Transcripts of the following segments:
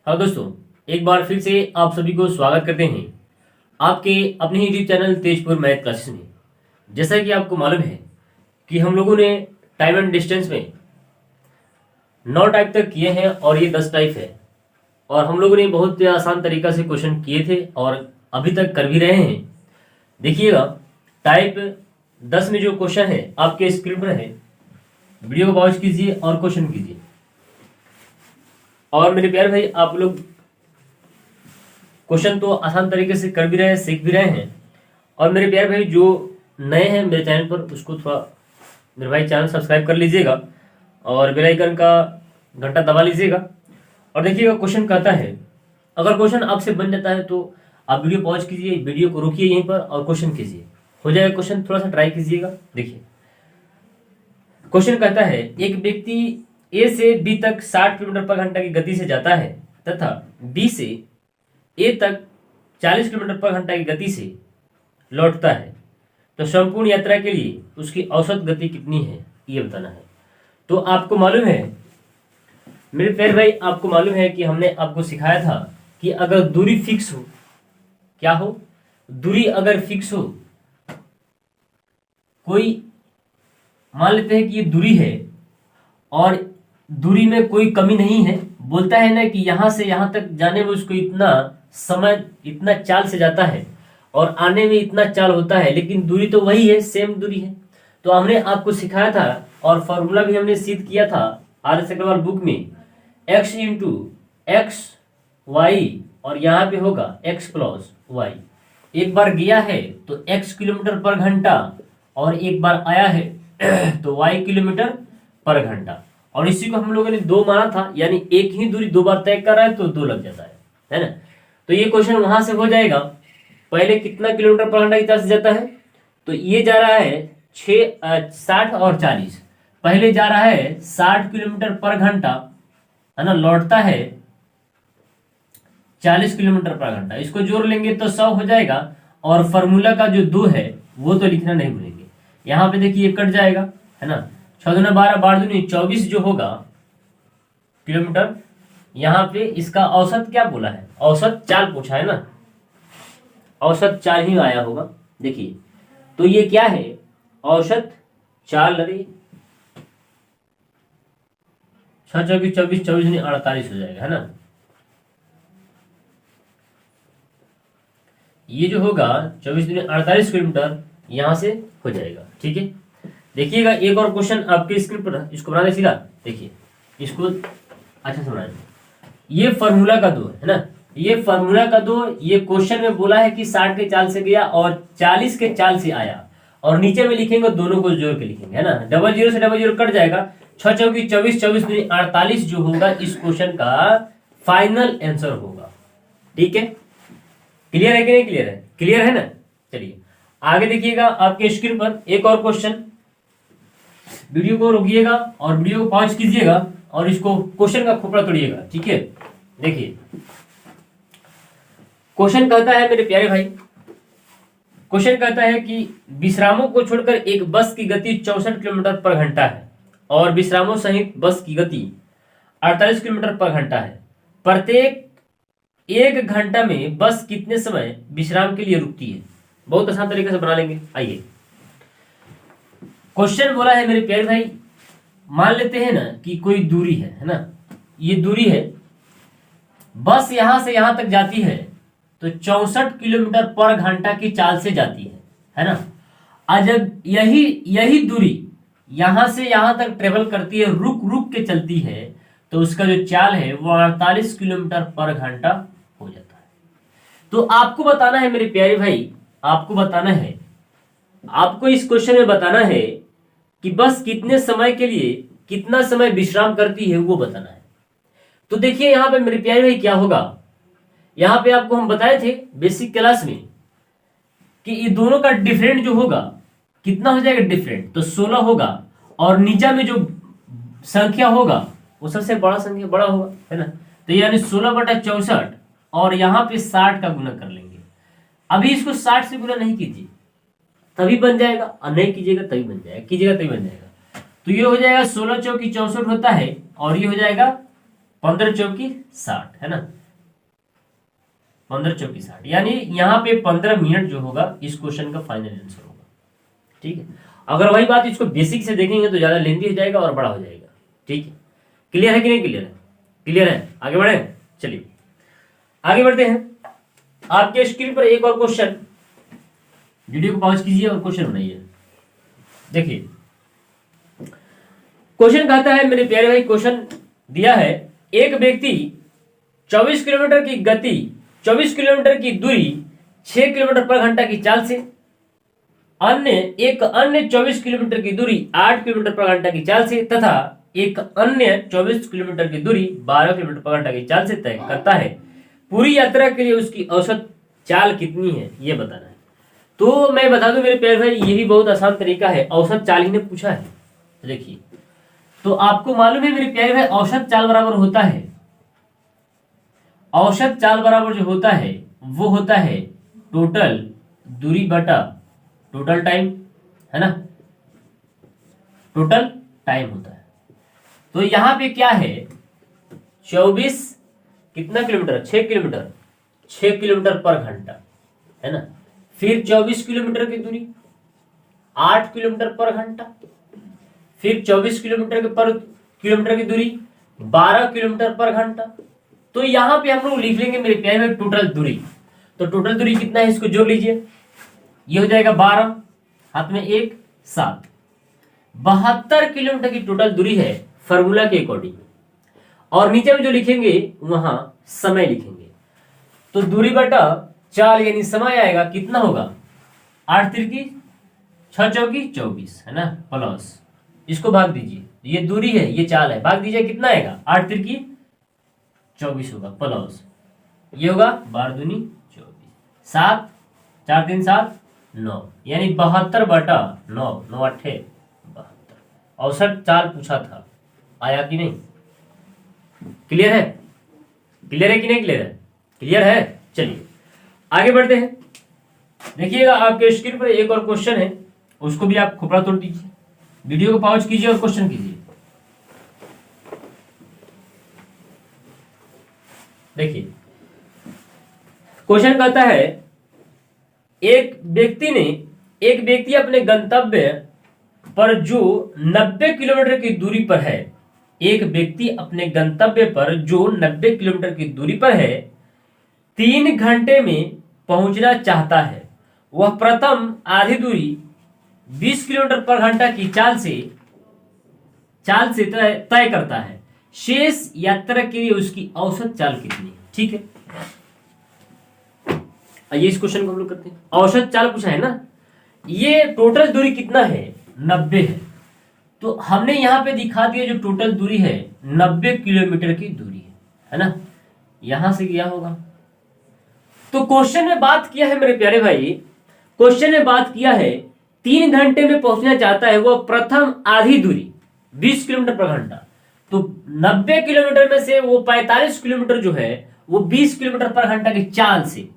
हाँ दोस्तों, एक बार फिर से आप सभी को स्वागत करते हैं आपके अपने ही YouTube channel Tezpur math classes में। जैसा कि आपको मालूम है कि हम लोगों ने टाइम एंड डिस्टेंस में 9 टाइप तक किए हैं और ये 10 टाइप है। और हम लोगों ने बहुत आसान तरीका से क्वेश्चन किए थे और अभी तक कर भी रहे हैं। देखिएगा, टाइप 10 में जो क्वेश्चन है आपके स्क्रीन पर है, वीडियो को पॉज कीजिए और क्वेश्चन कीजिए। और मेरे प्यारे भाई, आप लोग क्वेश्चन तो आसान तरीके से कर भी रहे हैं, सीख भी रहे हैं। और मेरे प्यारे भाई जो नए हैं मेरे चैनल पर, उसको थोड़ा मेरे भाई चैनल सब्सक्राइब कर लीजिएगा और बेल आइकन का घंटा दबा लीजिएगा। और देखिएगा, क्वेश्चन कहता है, अगर क्वेश्चन आपसे बन जाता है तो आप वीडियो पॉज कीजिए, वीडियो को रोकिए यहीं पर और क्वेश्चन कीजिए। हो जाएगा क्वेश्चन, थोड़ा सा ट्राई कीजिएगा। देखिए, क्वेश्चन कहता है, एक व्यक्ति ए से बी तक 60 किलोमीटर पर घंटा की गति से जाता है तथा बी से ए तक 40 किलोमीटर पर घंटा की गति से लौटता है, तो संपूर्ण यात्रा के लिए उसकी औसत गति कितनी है, ये बताना है। तो आपको मालूम है मेरे प्यारे भाई, आपको मालूम है कि हमने आपको सिखाया था कि अगर दूरी फिक्स हो, क्या हो, दूरी अगर फिक्स हो, कोई मान लेते हैं कि ये दूरी है और दूरी में कोई कमी नहीं है, बोलता है ना कि यहां से यहां तक जाने में उसको इतना समय, इतना चाल से जाता है और आने में इतना चाल होता है, लेकिन दूरी तो वही है, सेम दूरी है। तो हमने आपको सिखाया था और फॉर्मूला भी हमने सिद्ध किया था आर.एस. अग्रवाल बुक में, x इंटू एक्स वाई और यहाँ पे होगा x प्लस वाई। एक बार गया है तो x किलोमीटर पर घंटा और एक बार आया है तो y किलोमीटर पर घंटा। और इसी को हम लोगों ने 2 माना था, यानी एक ही दूरी 2 बार तय कर रहा है तो 2 लग जाता है ना। तो ये क्वेश्चन वहां से हो जाएगा, पहले कितना किलोमीटर पर घंटा की चाल से जाता है, तो ये जा रहा है 60 और 40। पहले जा रहा है 60 किलोमीटर पर घंटा, है ना, लौटता है 40 किलोमीटर पर घंटा। इसको जोड़ लेंगे तो 100 हो जाएगा। और फॉर्मूला का जो 2 है वो तो लिखना नहीं भूलेंगे। यहाँ पे देखिए कट जाएगा, है ना, 6 दूना 12, 12 दूनी 24 जो होगा किलोमीटर। यहाँ पे इसका औसत क्या बोला है, औसत चाल पूछा है ना, औसत चाल ही आया होगा। देखिए, तो ये क्या है, औसत चाल। अरे 6 24 24 24 दूनी 48 हो जाएगा, है ना। ये जो होगा 24 दूनी 48 किलोमीटर यहां से हो जाएगा। ठीक है, देखिएगा एक और क्वेश्चन आपके स्क्रीन पर, इसको बना दे सीधा। देखिए, इसको अच्छा से बना दे। ये फॉर्मूला का 2 है ना, ये फॉर्मूला का 2। ये क्वेश्चन में बोला है कि 60 के चाल से गया और 40 के चाल से आया, और नीचे में लिखेंगे दोनों को जोड़ के लिखेंगे, है ना। 00 से 00 कट जाएगा, 6 चौकी 24 24 दूनी 48 जो होगा इस क्वेश्चन का फाइनल आंसर होगा। ठीक है, क्लियर है कि नहीं क्लियर है, क्लियर है ना। चलिए आगे देखिएगा, आपके स्क्रीन पर एक और क्वेश्चन। वीडियो को रोकिएगा और वीडियो को पॉज कीजिएगा और इसको क्वेश्चन का खोपड़ा तोड़िएगा। ठीक है, देखिए क्वेश्चन कहता है मेरे प्यारे भाई, क्वेश्चन कहता है कि विश्रामों को छोड़कर एक बस की गति 64 किलोमीटर पर घंटा है और विश्रामों सहित बस की गति 48 किलोमीटर पर घंटा है। प्रत्येक 1 घंटा में बस कितने समय विश्राम के लिए रुकती है। बहुत आसान तरीके से बना लेंगे। आइए, क्वेश्चन बोला है मेरे प्यारे भाई, मान लेते हैं ना कि कोई दूरी है ना, ये दूरी है, बस यहां से यहां तक जाती है तो 64 किलोमीटर पर घंटा की चाल से जाती है ना। आज जब यही दूरी यहां से यहां तक ट्रेवल करती है, रुक रुक के चलती है, तो उसका जो चाल है वो 48 किलोमीटर पर घंटा हो जाता है। तो आपको बताना है मेरे प्यारे भाई, आपको बताना है, आपको इस क्वेश्चन में बताना है कि बस कितने समय के लिए कितना समय विश्राम करती है, वो बताना है। तो देखिए यहां पे मेरे प्यारे भाई क्या होगा, यहां पे आपको हम बताए थे बेसिक क्लास में कि ये दोनों का डिफरेंट जो होगा कितना हो जाएगा डिफरेंट, तो 16 होगा। और नीचा में जो संख्या होगा वो सबसे बड़ा संख्या बड़ा होगा, है ना। तो यानी 16/64 और यहाँ पे 60 का गुना कर लेंगे। अभी इसको 60 से गुना नहीं कीजिए तभी बन जाएगा, और नहीं कीजिएगा तभी बन जाएगा, कीजिएगा तभी बन जाएगा। तो ये हो जाएगा 16 चौकी 64 होता है और ये हो जाएगा 15 चौकी 60 है ना, 15 चौकी 60, यानी यहाँ पे 15 मिनट जो होगा इस क्वेश्चन का फाइनल आंसर होगा। ठीक है, अगर वही बात इसको बेसिक से देखेंगे तो ज्यादा लेंथी हो जाएगा और बड़ा हो जाएगा। ठीक है, क्लियर है कि नहीं क्लियर है? क्लियर है, आगे बढ़े, चलिए आगे बढ़ते हैं। आपके स्क्रीन पर एक और क्वेश्चन, वीडियो को पॉज कीजिए और क्वेश्चन बनाइए। देखिए क्वेश्चन कहता है मेरे प्यारे भाई, क्वेश्चन दिया है एक व्यक्ति 24 किलोमीटर की गति, 24 किलोमीटर की दूरी 6 किलोमीटर पर घंटा की चाल से एक अन्य 24 किलोमीटर की दूरी 8 किलोमीटर पर घंटा की चाल से तथा एक अन्य 24 किलोमीटर की दूरी 12 किलोमीटर पर घंटा की चाल से तय करता है। पूरी यात्रा के लिए उसकी औसत चाल कितनी है ये बताना है। तो मैं बता दूं मेरे प्यारे भाई, ये भी बहुत आसान तरीका है, औसत चाल ही ने पूछा है। देखिए तो आपको मालूम है मेरे प्यारे भाई, औसत चाल बराबर होता है, औसत चाल बराबर जो होता है वो होता है टोटल दूरी बटा टोटल टाइम, है ना, टोटल टाइम होता है। तो यहां पे क्या है, 24 कितना किलोमीटर, 6 किलोमीटर, 6 किलोमीटर पर घंटा, है ना, फिर 24 किलोमीटर की दूरी 8 किलोमीटर पर घंटा, फिर 24 किलोमीटर की दूरी 12 किलोमीटर पर घंटा। तो यहां पे हम लोग लिख लेंगे मेरे प्यारे में टोटल दूरी। तो टोटल दूरी कितना है इसको जोड़ लीजिए, ये हो जाएगा 12, हाथ में 1, 7, 72 किलोमीटर की टोटल दूरी है फॉर्मूला के अकॉर्डिंग। और नीचे में जो लिखेंगे वहां समय लिखेंगे। तो दूरी बटा चाल यानी समय आएगा कितना होगा, 8 तिरकी 6 चौकी 24, है ना, प्लस इसको भाग दीजिए, ये दूरी है ये चाल है, भाग दीजिए कितना आएगा, 8 तिरकी 24 होगा, प्लस ये होगा 12 दूनी 24, 7 4 3 7 9, यानी 72 बटा 9, 9 8 72। औसत चाल पूछा था, आया कि नहीं? क्लियर है? क्लियर है कि नहीं क्लियर है? क्लियर है, चलिए आगे बढ़ते हैं। देखिएगा आपके स्क्रीन पर एक और क्वेश्चन है, उसको भी आप खोपड़ा तोड़ दीजिए, वीडियो को पॉज कीजिए और क्वेश्चन कीजिए। देखिए क्वेश्चन कहता है एक व्यक्ति अपने गंतव्य पर जो 90 किलोमीटर की दूरी पर है, एक व्यक्ति अपने गंतव्य पर जो 90 किलोमीटर की दूरी पर है 3 घंटे में पहुंचना चाहता है। वह प्रथम आधी दूरी 20 किलोमीटर पर घंटा की चाल से तय करता है। शेष यात्रा के लिए उसकी औसत चाल कितनी है? ठीक है, आइए इस क्वेश्चन को हम लोग करते हैं। औसत चाल पूछा है ना, ये टोटल दूरी कितना है, 90 है। तो हमने यहां पे दिखा दिया जो टोटल दूरी है 90 किलोमीटर की दूरी है ना, यहां से क्या होगा। तो क्वेश्चन में बात किया है मेरे प्यारे भाई, क्वेश्चन में बात किया है 3 घंटे में पहुंचना चाहता है, वो प्रथम आधी दूरी 20 किलोमीटर पर घंटा। तो 90 किलोमीटर में से वो 45 किलोमीटर जो है वो 20 किलोमीटर पर घंटा की चाल से,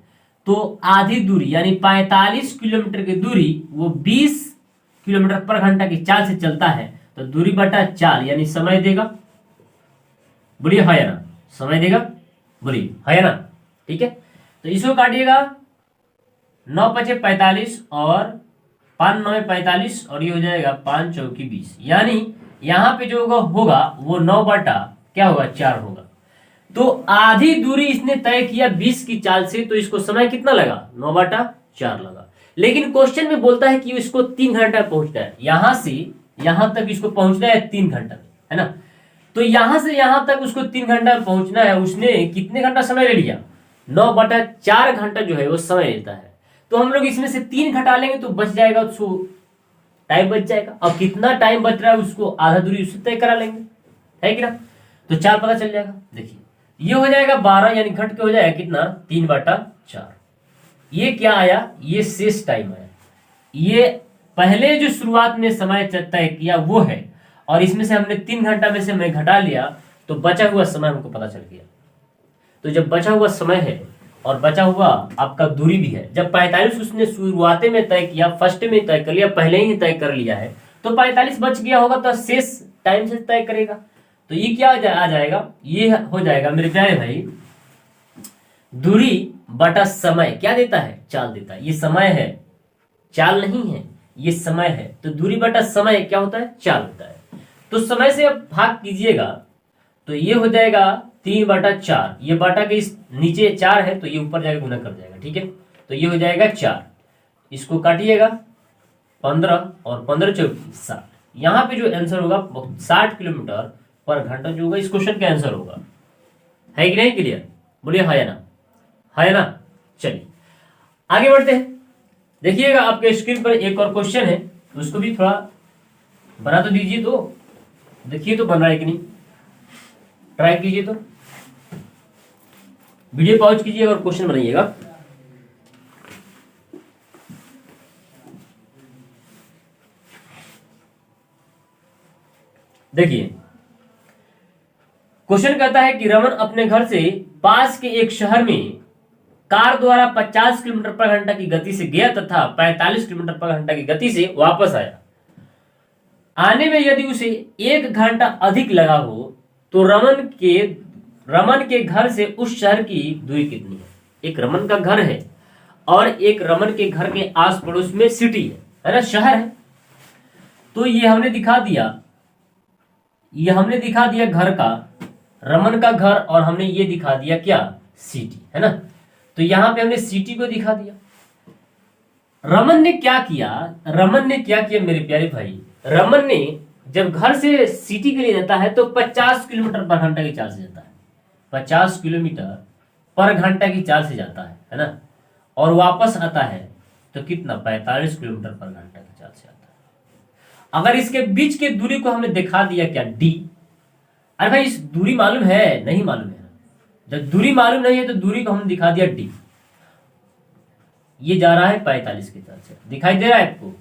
तो आधी दूरी यानी 45 किलोमीटर की दूरी वो 20 किलोमीटर पर घंटा की चाल से चलता है। तो दूरी बटा चाल यानी समय देगा, बोलिए है ना, समय देगा, बोलिए है ना, ठीक है। तो इसको काटिएगा, 9 पचे 45 और 5 9 45 और ये हो जाएगा 5 चौकी 20, यानी यहां पे जो होगा वो 9 बटा क्या होगा 4 होगा। तो आधी दूरी इसने तय किया 20 की चाल से, तो इसको समय कितना लगा, 9 बटा 4 लगा। लेकिन क्वेश्चन में बोलता है कि इसको 3 घंटा पहुंचना है, यहां से यहां तक इसको पहुंचना है 3 घंटा में, है ना। तो यहां से यहां तक उसको 3 घंटा में पहुंचना है, उसने कितने घंटा समय ले लिया, 9 बटा 4 घंटा जो है वो समय लेता है। तो हम लोग इसमें से 3 घटा लेंगे तो बच जाएगा, उसको टाइम बच जाएगा। अब कितना टाइम बच रहा है उसको आधा दूरी उससे तय करा लेंगे, है कि ना। तो 4 पता चल जाएगा। देखिए ये हो जाएगा 12, यानी घट के हो जाएगा कितना, 3 बटा 4। ये क्या आया, ये शेष टाइम आया। ये पहले जो शुरुआत में समय तय किया वो है, और इसमें से हमने 3 घंटा में से हमने घटा लिया, तो बचा हुआ समय हमको पता चल गया। तो जब बचा हुआ समय है और बचा हुआ आपका दूरी भी है, जब 45 उसने शुरुआत में तय किया, फर्स्ट में तय कर लिया, पहले ही तय कर लिया है, तो 45 बच गया होगा, तो शेष टाइम से तय करेगा। तो ये क्या आ जाएगा, ये हो जाएगा मेरे प्यारे भाई दूरी बटा समय क्या देता है, चाल देता है। ये समय है, चाल नहीं है, ये समय है। तो दूरी बटा समय क्या होता है, चाल होता है। तो समय से अब भाग कीजिएगा तो ये हो जाएगा 3/4। ये बाटा के इस नीचे 4 है तो ये ऊपर जाकर गुना कर जाएगा, ठीक है। तो ये हो जाएगा 4, इसको काटिएगा 15 और 15 चौकी 60। यहाँ पे जो आंसर होगा 60 किलोमीटर पर घंटा जो होगा इस क्वेश्चन का आंसर होगा। है कि नहीं क्लियर, बोलिए हाँ या ना, हाँ या ना। चलिए आगे बढ़ते हैं। देखिएगा आपके स्क्रीन पर एक और क्वेश्चन है, उसको भी थोड़ा बना तो दीजिए, तो देखिए तो बन रहा है कि नहीं, ट्राई कीजिए। तो वीडियो पॉज कीजिए और क्वेश्चन बनाइएगा। देखिए क्वेश्चन कहता है कि रमन अपने घर से पास के एक शहर में कार द्वारा 50 किलोमीटर पर घंटा की गति से गया तथा 45 किलोमीटर पर घंटा की गति से वापस आया। आने में यदि उसे 1 घंटा अधिक लगा हो तो रमन के घर से उस शहर की दूरी कितनी है। एक रमन का घर है और एक रमन के घर के आस पड़ोस में सिटी है ना, शहर है। तो ये हमने दिखा दिया घर का, रमन का घर, और हमने ये दिखा दिया क्या, सिटी, है ना। तो यहां पे हमने सिटी को दिखा दिया। रमन ने क्या किया मेरे प्यारे भाई, रमन ने जब घर से सिटी के लिए जाता है तो 50 किलोमीटर पर घंटा की चाल से जाता है, 50 किलोमीटर पर घंटा की चाल से जाता है ना। और वापस आता है तो कितना, 45 किलोमीटर पर घंटा की चाल से आता है। अगर इसके बीच के दूरी को हमने दिखा दिया क्या, डी। अरे भाई इस दूरी मालूम है, नहीं मालूम है। जब दूरी मालूम नहीं है तो दूरी को हमने दिखा दिया डी। ये जा रहा है 45 की चाल से, दिखाई दे रहा है आपको।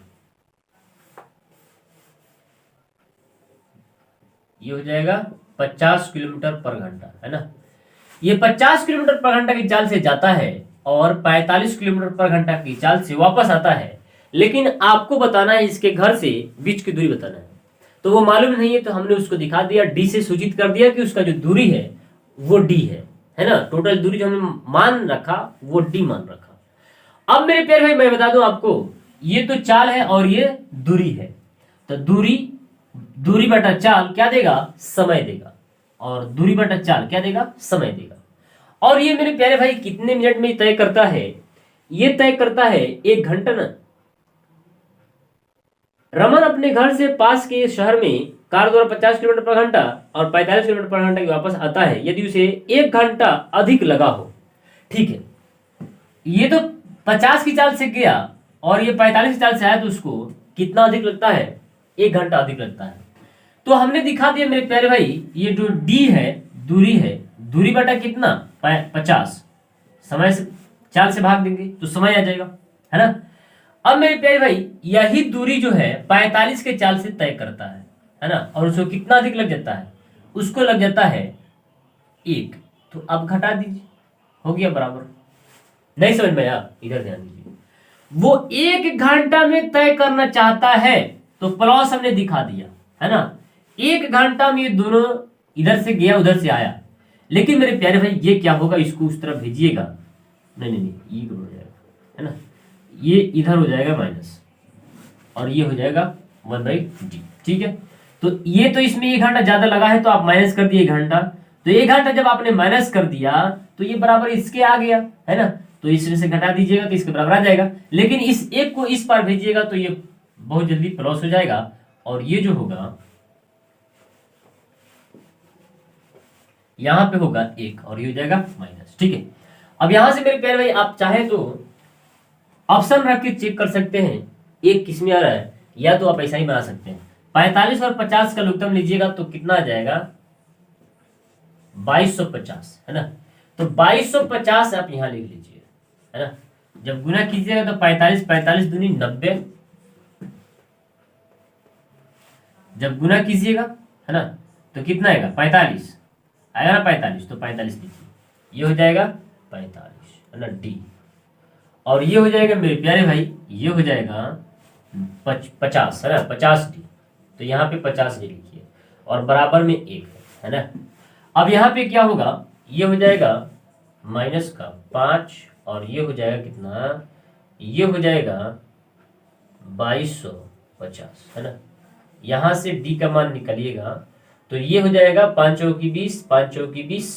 ये हो जाएगा 50 किलोमीटर पर घंटा, है ना। ये 50 किलोमीटर पर घंटा की चाल से जाता है और 45 किलोमीटर पर घंटा की चाल से वापस आता है। लेकिन आपको बताना है इसके घर से बीच की दूरी बताना है, तो वो मालूम नहीं है। तो हमने उसको दिखा दिया, डी से सूचित कर दिया कि उसका जो दूरी है वो डी है ना। टोटल दूरी जो हमने मान रखा वो डी मान रखा। अब मेरे प्यारे भाई मैं बता दूं आपको, ये तो चाल है और ये दूरी है। तो दूरी बटा चाल क्या देगा, समय देगा। और दूरी बटा चाल क्या देगा, समय देगा। और ये मेरे प्यारे भाई कितने मिनट में तय करता है, ये तय करता है 1 घंटा ना। रमन अपने घर से पास के शहर में कार द्वारा 50 किलोमीटर पर घंटा और 45 किलोमीटर पर घंटा की वापस आता है यदि उसे 1 घंटा अधिक लगा हो। ठीक है, ये तो 50 की चाल से गया और ये 45 की चाल से आया, तो उसको कितना अधिक लगता है, 1 घंटा अधिक लगता है। तो हमने दिखा दिया मेरे प्यारे भाई, ये जो डी है दूरी बटा कितना, 50, समय से चाल से भाग देंगे तो समय आ जाएगा, है ना। अब मेरे प्यारे भाई यही दूरी जो है 45 के चाल से तय करता है ना। और उसको कितना अधिक लग जाता है, उसको लग जाता है 1। तो अब घटा दीजिए, हो गया बराबर। नहीं समझ में आया, इधर ध्यान दीजिए। वो 1 घंटा में तय करना चाहता है तो प्लस हमने दिखा दिया, है ना। 1 घंटा में ये दोनों इधर से गया उधर से आया। लेकिन मेरे प्यारे भाई ये क्या होगा, इसको उस तरफ भेजिएगा, नहीं, ये हो जाएगा, है ना। ये इधर हो जाएगा माइनस और ये हो जाएगा 1/d, ठीक है। तो ये तो इसमें 1 घंटा ज्यादा लगा है तो आप माइनस कर दिए 1 घंटा। तो 1 घंटा जब आपने माइनस कर दिया तो ये बराबर इसके आ गया, है ना। तो इसमें से घटा दीजिएगा तो इसके बराबर आ जाएगा। लेकिन इस 1 को इस पार भेजिएगा तो ये बहुत जल्दी प्लस हो जाएगा और ये जो होगा यहां पे होगा 1 और ये हो जाएगा माइनस, ठीक है। अब यहां से मेरे प्यारे भाई आप चाहे तो ऑप्शन रख के चेक कर सकते हैं एक किस में आ रहा है, या तो आप ऐसा ही बना सकते हैं। 45 और 50 का लघुत्तम लीजिएगा तो कितना आ जाएगा, 2250, है ना। तो 2250 आप यहां लिख लीजिए, है ना। जब गुना कीजिएगा तो 45 दूनी 90, जब गुना कीजिएगा, है ना, तो कितना आएगा, 45 आएगा ना, 45। तो 45 लीजिए, ये हो जाएगा 45, है ना, डी। और ये हो जाएगा मेरे प्यारे भाई, ये हो जाएगा 50, है ना, 50 डी। तो यहाँ पे 50 डी लिखिए और बराबर में 1 है। है ना। अब यहाँ पे क्या होगा, ये हो जाएगा माइनस का 5 और ये हो जाएगा कितना, ये हो जाएगा 2250, है ना। यहाँ से डी का मान निकालिएगा तो ये हो जाएगा 5 चौकी 20, 5 चौकी 20,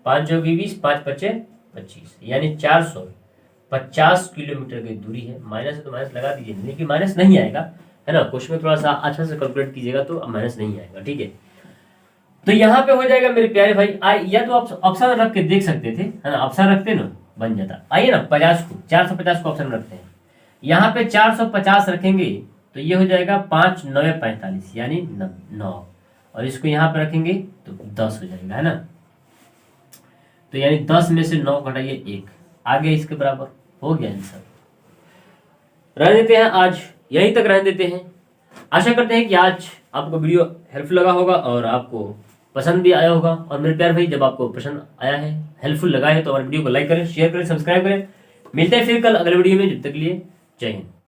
5 चौकी 20, 5 पचे 25, यानी 450 किलोमीटर की दूरी है। माइनस है तो माइनस लगा दीजिए, नहीं कि माइनस नहीं आएगा, है ना। क्वेश्चन में थोड़ा सा अच्छा से कैलकुलेट कीजिएगा तो माइनस नहीं आएगा, ठीक है। तो यहाँ पे हो जाएगा मेरे प्यारे भाई, या तो आप ऑप्शन रख के देख सकते थे, है ना, ऑप्शन रखते ना बन जाता। आइए ना 50 को 450 को ऑप्शन रखते हैं, यहाँ पे 450 रखेंगे तो ये हो जाएगा 5 9 45 यानी 9, और इसको यहाँ पे रखेंगे तो 10 हो जाएगा, है ना। तो यानी 10 में से 9 घटाइए 1, आगे इसके बराबर हो गया आंसर। रहने देते हैं, आज यहीं तक रहने देते हैं। आशा करते हैं कि आज आपको वीडियो हेल्पफुल लगा होगा और आपको पसंद भी आया होगा। और मेरे प्यार भाई, जब आपको पसंद आया है, हेल्पफुल लगा है, तो हमारे वीडियो को लाइक करें, शेयर करें, सब्सक्राइब करें। मिलते हैं फिर कल अगले वीडियो में, जब तक के लिए जय हिंद।